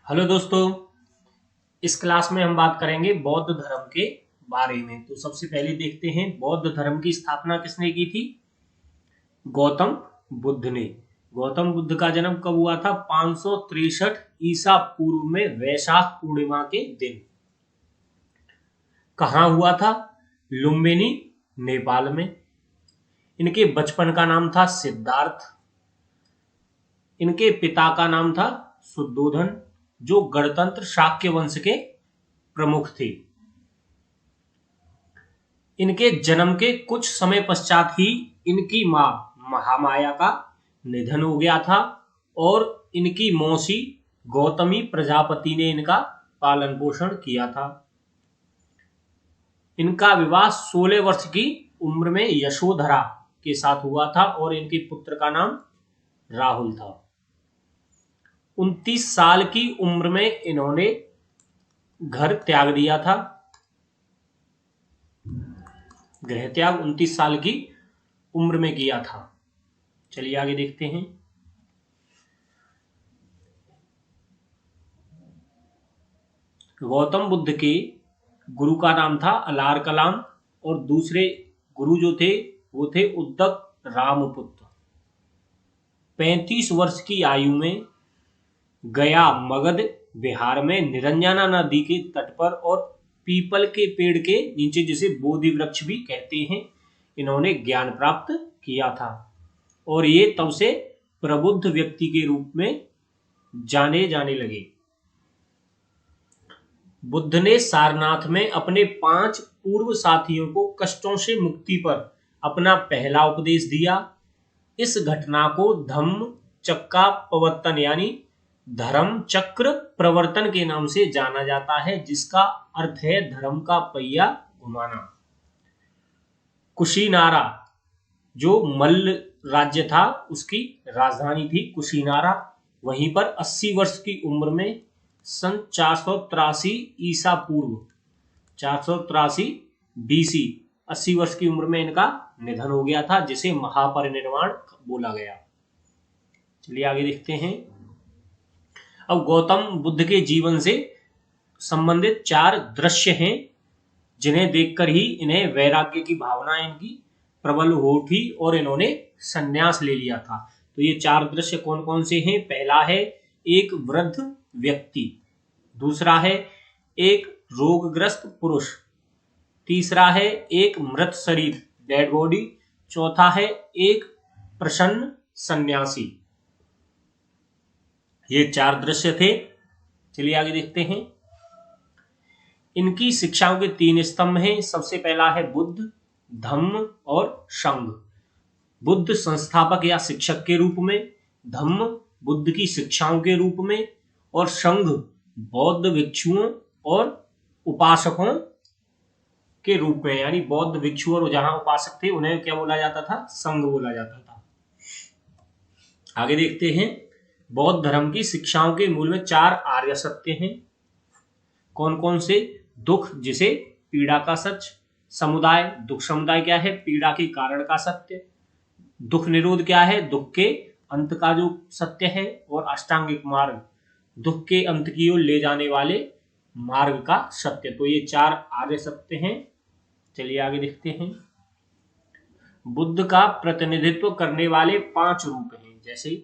Hello दोस्तों। इस class में हम बात करेंगे बौद्ध धर्म के बारे में। तो सबसे पहले देखते हैं बौद्ध धर्म की स्थापना किसने की थी। गौतम बुद्ध ने। गौतम बुद्ध का जन्म कब हुआ था? 563 ईसा पूर्व में वैशाख पूर्णिमा के दिन। कहाँ हुआ था? लुम्बिनी, नेपाल में। इनके बचपन का नाम था सिद्धार्थ। इनके पिता का नाम था शुद्धोधन, जो गणतंत्र शाक्य वंश के प्रमुख थे। इनके जन्म के कुछ समय पश्चात ही इनकी मां महामाया का निधन हो गया था और इनकी मौसी गौतमी प्रजापति ने इनका पालन पोषण किया था। इनका विवाह 16 वर्ष की उम्र में यशोधरा के साथ हुआ था और इनके पुत्र का नाम राहुल था। 29 साल की उम्र में इन्होंने घर त्याग दिया था। गृह त्याग 29 साल की उम्र में किया था। चलिए आगे देखते हैं। गौतम बुद्ध के गुरु का नाम था अलार कलाम और दूसरे गुरु जो थे वो थे उद्दक रामपुत्र। 35 वर्ष की आयु में गया मगध बिहार में निरंजना नदी के तट पर और पीपल के पेड़ के नीचे, जिसे बोधि वृक्ष भी कहते हैं, इन्होंने ज्ञान प्राप्त किया था और ये तब से प्रबुद्ध व्यक्ति के रूप में जाने जाने लगे। बुद्ध ने सारनाथ में अपने 5 पूर्व साथियों को कष्टों से मुक्ति पर अपना पहला उपदेश दिया। इस घटना को धम्म चक्का प्रवर्तन यानी धर्म चक्र प्रवर्तन के नाम से जाना जाता है, जिसका अर्थ है धर्म का पहिया घुमाना। कुशीनारा जो मल्ल राज्य था उसकी राजधानी थी कुशीनारा। वहीं पर 80 वर्ष की उम्र में सन 483 ईसा पूर्व 483 बीसी 80 वर्ष की उम्र में इनका निधन हो गया था, जिसे महापरिनिर्वाण बोला गया। चलिए आगे देखते हैं। अब गौतम बुद्ध के जीवन से संबंधित 4 दृश्य हैं जिन्हें देखकर ही इन्हें वैराग्य की भावना इनकी प्रबल हो उठी और इन्होंने संन्यास ले लिया था। तो ये 4 दृश्य कौन कौन से हैं? पहला है एक वृद्ध व्यक्ति, दूसरा है एक रोगग्रस्त पुरुष, तीसरा है एक मृत शरीर डेड बॉडी, चौथा है एक प्रसन्न सन्यासी। ये 4 दृश्य थे। चलिए आगे देखते हैं। इनकी शिक्षाओं के 3 स्तंभ हैं। सबसे पहला है बुद्ध, धम्म और संघ। बुद्ध संस्थापक या शिक्षक के रूप में, धम्म बुद्ध की शिक्षाओं के रूप में और संघ बौद्ध भिक्षुओं और उपासकों के रूप में, यानी बौद्ध भिक्षु और जहां उपासक थे उन्हें क्या बोला जाता था? संघ बोला जाता था। आगे देखते हैं। बौद्ध धर्म की शिक्षाओं के मूल में 4 आर्य सत्य हैं। कौन कौन से? दुख, जिसे पीड़ा का सच, समुदाय, दुख समुदाय क्या है? पीड़ा के कारण का सत्य। दुख निरोध क्या है? दुख के अंत का जो सत्य है। और अष्टांगिक मार्ग, दुख के अंत की ओर ले जाने वाले मार्ग का सत्य। तो ये 4 आर्य सत्य हैं। चलिए आगे देखते हैं। बुद्ध का प्रतिनिधित्व करने वाले 5 रूप हैं, जैसे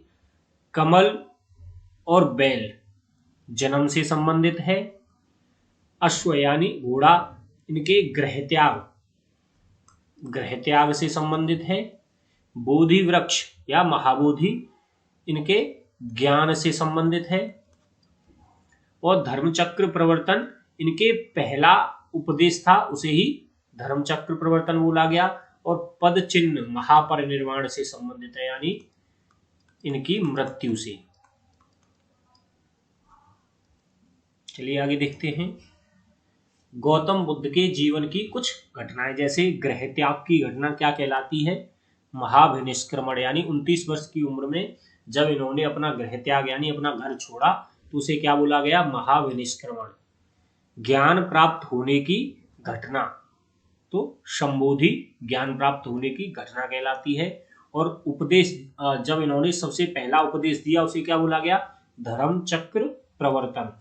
कमल और बैल जन्म से संबंधित है। अश्व यानी घोड़ा, इनके गृह त्याग से संबंधित है। बोधि वृक्ष या महाबोधि इनके ज्ञान से संबंधित है। और धर्मचक्र प्रवर्तन इनके पहला उपदेश था, उसे ही धर्मचक्र प्रवर्तन बोला गया। और पद चिन्ह महापरिनिर्वाण से संबंधित है, यानी इनकी मृत्यु से। चलिए आगे देखते हैं। गौतम बुद्ध के जीवन की कुछ घटनाएं, जैसे गृह त्याग की घटना क्या कहलाती है? महाभिनिष्क्रमण, यानी 29 वर्ष की उम्र में जब इन्होंने अपना गृह त्याग यानी अपना घर छोड़ा तो उसे क्या बोला गया? महाभिनिष्क्रमण। ज्ञान प्राप्त होने की घटना तो संबोधि ज्ञान प्राप्त होने की घटना कहलाती है। और उपदेश, जब इन्होंने सबसे पहला उपदेश दिया उसे क्या बोला गया? धर्म चक्र प्रवर्तन।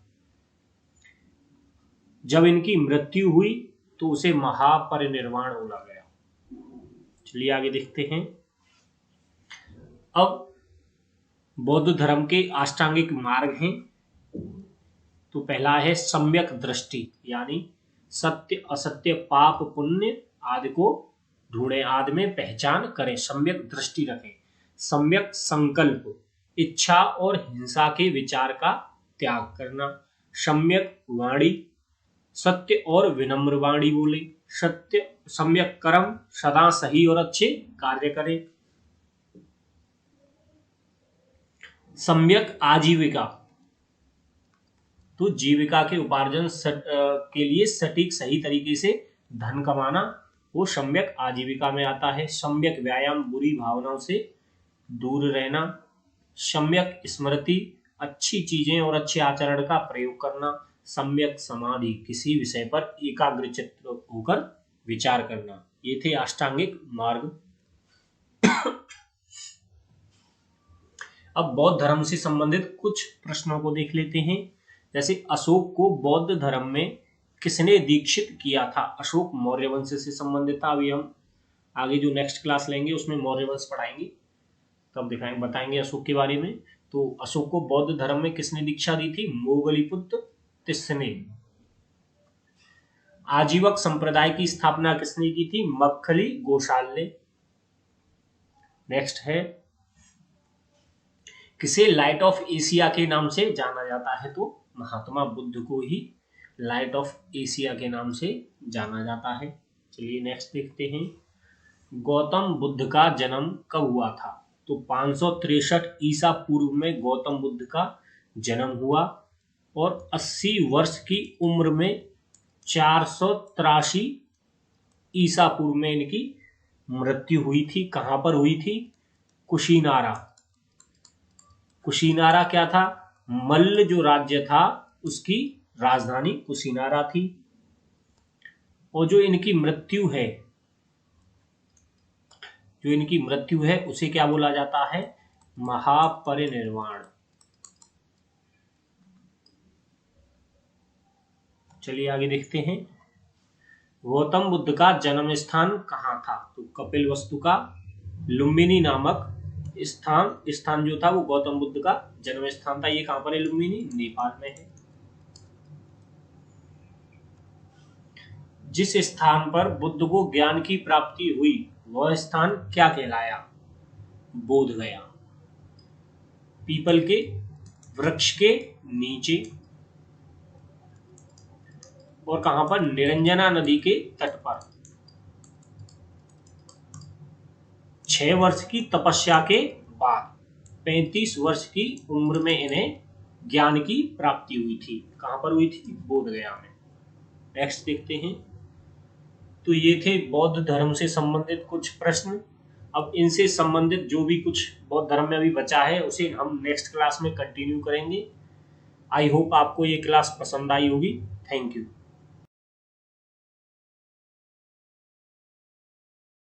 जब इनकी मृत्यु हुई तो उसे महापरिनिर्वाण बोला गया। चलिए आगे देखते हैं। अब बौद्ध धर्म के अष्टांगिक मार्ग हैं। तो पहला है सम्यक दृष्टि, यानी सत्य असत्य पाप पुण्य आदि को ढूंढें, आदि में पहचान करें, सम्यक दृष्टि रखें। सम्यक संकल्प, इच्छा और हिंसा के विचार का त्याग करना। सम्यक वाणी, सत्य और विनम्र वाणी बोले। सत्य सम्यक कर्म, सदा सही और अच्छे कार्य करें। सम्यक आजीविका, तो जीविका के उपार्जन के लिए सटीक सही तरीके से धन कमाना, वो सम्यक आजीविका में आता है। सम्यक व्यायाम, बुरी भावनाओं से दूर रहना। सम्यक स्मृति, अच्छी चीजें और अच्छे आचरण का प्रयोग करना। सम्यक समाधि, किसी विषय पर एकाग्रचित्त होकर विचार करना। ये थे अष्टांगिक मार्ग। अब बौद्ध धर्म से संबंधित कुछ प्रश्नों को देख लेते हैं। जैसे अशोक को बौद्ध धर्म में किसने दीक्षित किया था? अशोक मौर्य वंश से संबंधित था। अभी हम आगे जो नेक्स्ट क्लास लेंगे उसमें मौर्य वंश पढ़ाएंगे, तब दिखाएंगे, बताएंगे अशोक के बारे में। तो अशोक को बौद्ध धर्म में किसने दीक्षा दी थी? मोगलीपुत्र तिस्सने। आजीवक संप्रदाय की स्थापना किसने की थी? मक्खली गोशाल ने। नेक्स्ट है, किसे लाइट ऑफ एशिया के नाम से जाना जाता है? तो महात्मा बुद्ध को ही लाइट ऑफ एशिया के नाम से जाना जाता है। चलिए नेक्स्ट देखते हैं। गौतम बुद्ध का जन्म कब हुआ था? तो 563 ईसा पूर्व में गौतम बुद्ध का जन्म हुआ और 80 वर्ष की उम्र में 483 ईसा पूर्व में इनकी मृत्यु हुई थी। कहां पर हुई थी? कुशीनारा। कुशीनारा क्या था? मल्ल जो राज्य था उसकी राजधानी कुशीनारा थी। और जो इनकी मृत्यु है उसे क्या बोला जाता है? महापरिनिर्वाण। चलिए आगे देखते हैं। गौतम बुद्ध का जन्म स्थान कहाँ था? तो कपिलवस्तु का लुम्बिनी नामक स्थान जो था वो गौतम बुद्ध का जन्म स्थान था। ये कहां पर है? लुम्बिनी, नेपाल में है। जिस स्थान पर बुद्ध को ज्ञान की प्राप्ति हुई वह स्थान क्या कहलाया? बोध गया। पीपल के वृक्ष के नीचे। और कहां पर? निरंजना नदी के तट पर। 6 वर्ष की तपस्या के बाद 35 वर्ष की उम्र में इन्हें ज्ञान की प्राप्ति हुई थी। कहां पर हुई थी? बोध गया में। नेक्स्ट देखते हैं। तो ये थे बौद्ध धर्म से संबंधित कुछ प्रश्न। अब इनसे संबंधित जो भी कुछ बौद्ध धर्म में अभी बचा है उसे हम नेक्स्ट क्लास में कंटिन्यू करेंगे। आई होप आपको ये क्लास पसंद आई होगी। Thank you.